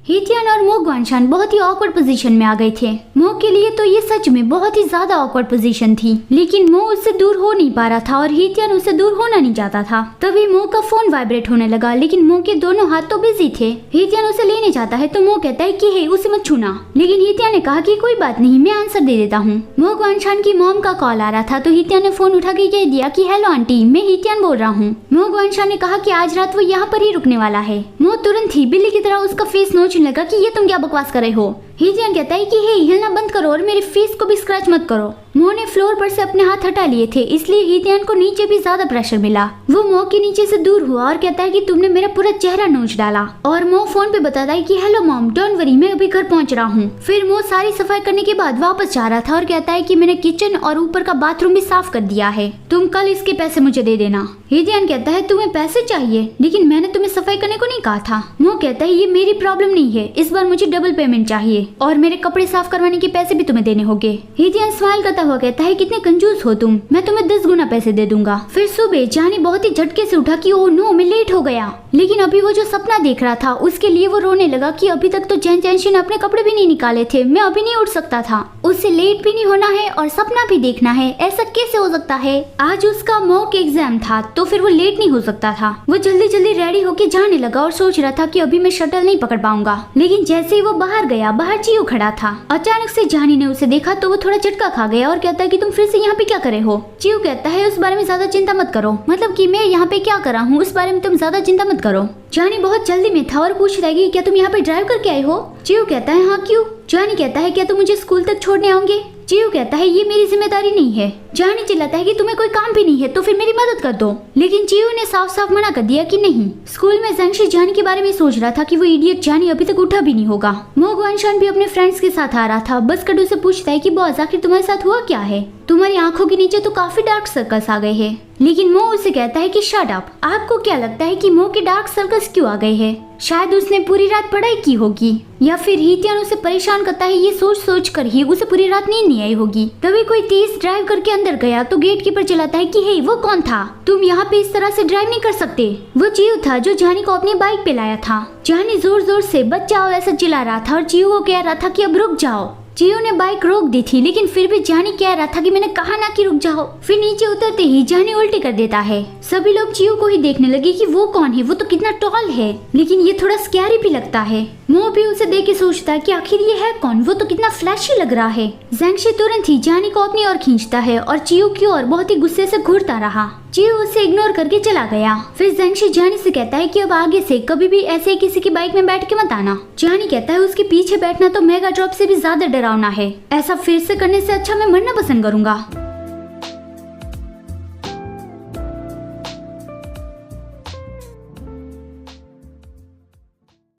हीतियान और मो ग्वानशान बहुत ही ऑकवर्ड पोजीशन में आ गए थे। मो के लिए तो ये सच में बहुत ही ज्यादा ऑकवर्ड पोजीशन थी, लेकिन मो उससे दूर हो नहीं पा रहा था और हीतियान उससे दूर होना नहीं चाहता था। तभी मो का फोन वाइब्रेट होने लगा, लेकिन मो के दोनों हाथ तो बिजी थे। हीतियान उसे लेने जाता है तो मो कहता है कि हे उसे मत छूना, लेकिन हीतियान ने कहा कि कोई बात नहीं, मैं आंसर दे देता हूँ। मो ग्वानशान की मॉम का कॉल आ रहा था तो हीतियान ने फोन उठा के कह दिया कि हेलो आंटी, मैं हीतियान बोल रहा हूँ। मो ग्वानशान ने कहा कि आज रात वो यहाँ पर ही रुकने वाला है। मो तुरंत ही बिल्ली की तरह उसका फेस नोचने लगा कि ये तुम क्या बकवास कर रहे हो। हीतियान कहता है कि हे हिलना बंद करो और मेरे फेस को भी स्क्रैच मत करो। मो ने फ्लोर पर से अपने हाथ हटा लिए थे, इसलिए हीतियान को नीचे भी ज्यादा प्रेशर मिला। वो मो के नीचे से दूर हुआ और कहता है कि तुमने मेरा पूरा चेहरा नोच डाला। और मो फोन पे बताता है कि हेलो मॉम, डोंट वरी, मैं अभी घर पहुंच रहा हूँ। फिर मो सारी सफाई करने के बाद वापस जा रहा था और कहता है कि मैंने किचन और ऊपर का बाथरूम भी साफ कर दिया है, तुम कल इसके पैसे मुझे दे देना। हीतियान कहता है तुम्हें पैसे चाहिए, लेकिन मैंने तुम्हें सफाई करने को नहीं कहा था। मो कहता है ये मेरी प्रॉब्लम नहीं है, इस बार मुझे डबल पेमेंट चाहिए और मेरे कपड़े साफ करवाने के पैसे भी तुम्हें देने होंगे। हीतियान स्माइल करता हुआ कहता है कितने कंजूस हो तुम, मैं तुम्हें 10 गुना पैसे दे दूंगा। फिर सुबह जानी बहुत ही झटके से उठा कि ओह नो, मैं लेट हो गया। लेकिन अभी वो जो सपना देख रहा था उसके लिए वो रोने लगा कि अभी तक तो जैनशी ने अपने कपड़े भी नहीं निकाले थे, मैं अभी नहीं उठ सकता था। उससे लेट भी नहीं होना है और सपना भी देखना है, ऐसा कैसे हो सकता है। आज उसका मॉक एग्जाम था तो फिर वो लेट नहीं हो सकता था। वो जल्दी जल्दी रेडी होके जाने लगा और सोच रहा था कि अभी मैं शटल नहीं पकड़ पाऊंगा। लेकिन जैसे ही वो बाहर गया, बाहर चियो खड़ा था। अचानक से जानी ने उसे देखा तो वो थोड़ा झटका खा गया और कहता है कि तुम फिर से यहाँ पे क्या करे हो। चियो कहता है उस बारे में ज्यादा चिंता मत करो, मतलब कि मैं यहाँ पे क्या कर रहा हूँ उस बारे में तुम ज्यादा चिंता मत करो। जानी बहुत जल्दी में था और पूछ रहा है कि क्या तुम यहाँ पे ड्राइव करके आए हो। चियो कहता है हाँ क्यों। जानी कहता है क्या तुम मुझे स्कूल तक छोड़ने आओगे। चियो कहता है ये मेरी जिम्मेदारी नहीं है। जानी चिल्लाता है कि तुम्हें कोई काम भी नहीं है तो फिर मेरी मदद कर दो, लेकिन चियो ने साफ साफ मना कर दिया कि नहीं। स्कूल में जैंशी जानी के बारे में सोच रहा था कि वो इडियट जानी अभी तक उठा भी नहीं होगा। मो ग्वानशान भी अपने फ्रेंड्स के साथ आ रहा था। बस कटू से पूछता है कि बॉस आखिर तुम्हारे साथ हुआ क्या है, तुम्हारी आंखों के नीचे तो काफी डार्क सर्कल्स आ गए हैं। लेकिन मो उसे कहता है कि शट अप, आपको क्या लगता है कि मो के डार्क सर्कल्स क्यों आ गए हैं? शायद उसने पूरी रात पढ़ाई की होगी या फिर हीतियान उसे परेशान करता है, ये सोच सोच कर ही उसे पूरी रात नींद नहीं आई होगी। तभी कोई तेज ड्राइव करके अंदर गया तो गेट कीपर चिल्लाता है कि हे वो कौन था, तुम यहाँ पे इस तरह से ड्राइव नहीं कर सकते। वो चियो था जो जानी को अपनी बाइक पे लाया था। जानी जोर जोर से बच जाओ ऐसा चिल्ला रहा था और चियो को कह रहा था कि अब रुक जाओ। चियो ने बाइक रोक दी थी, लेकिन फिर भी जानी कह रहा था कि मैंने कहा ना कि रुक जाओ। फिर नीचे उतरते ही जानी उल्टी कर देता है। सभी लोग चियो को ही देखने लगे कि वो कौन है, वो तो कितना टॉल है, लेकिन ये थोड़ा स्कैरी भी लगता है। मो भी उसे देख के सोचता है कि आखिर ये है कौन, वो तो कितना फ्लैशी लग रहा है। जैंशी तुरंत ही जानी को अपनी ओर खींचता है और चियो की ओर बहुत ही गुस्से से घूरता रहा। चियो उसे इग्नोर करके चला गया। फिर जैंशी जानी से कहता है कि अब आगे से कभी भी ऐसे किसी की बाइक में बैठ के मत आना। जानी कहता है उसके पीछे बैठना तो मेगा ड्रॉप से भी ज्यादा डरावना है, ऐसा फिर से करने से अच्छा मैं मरना पसंद करूंगा।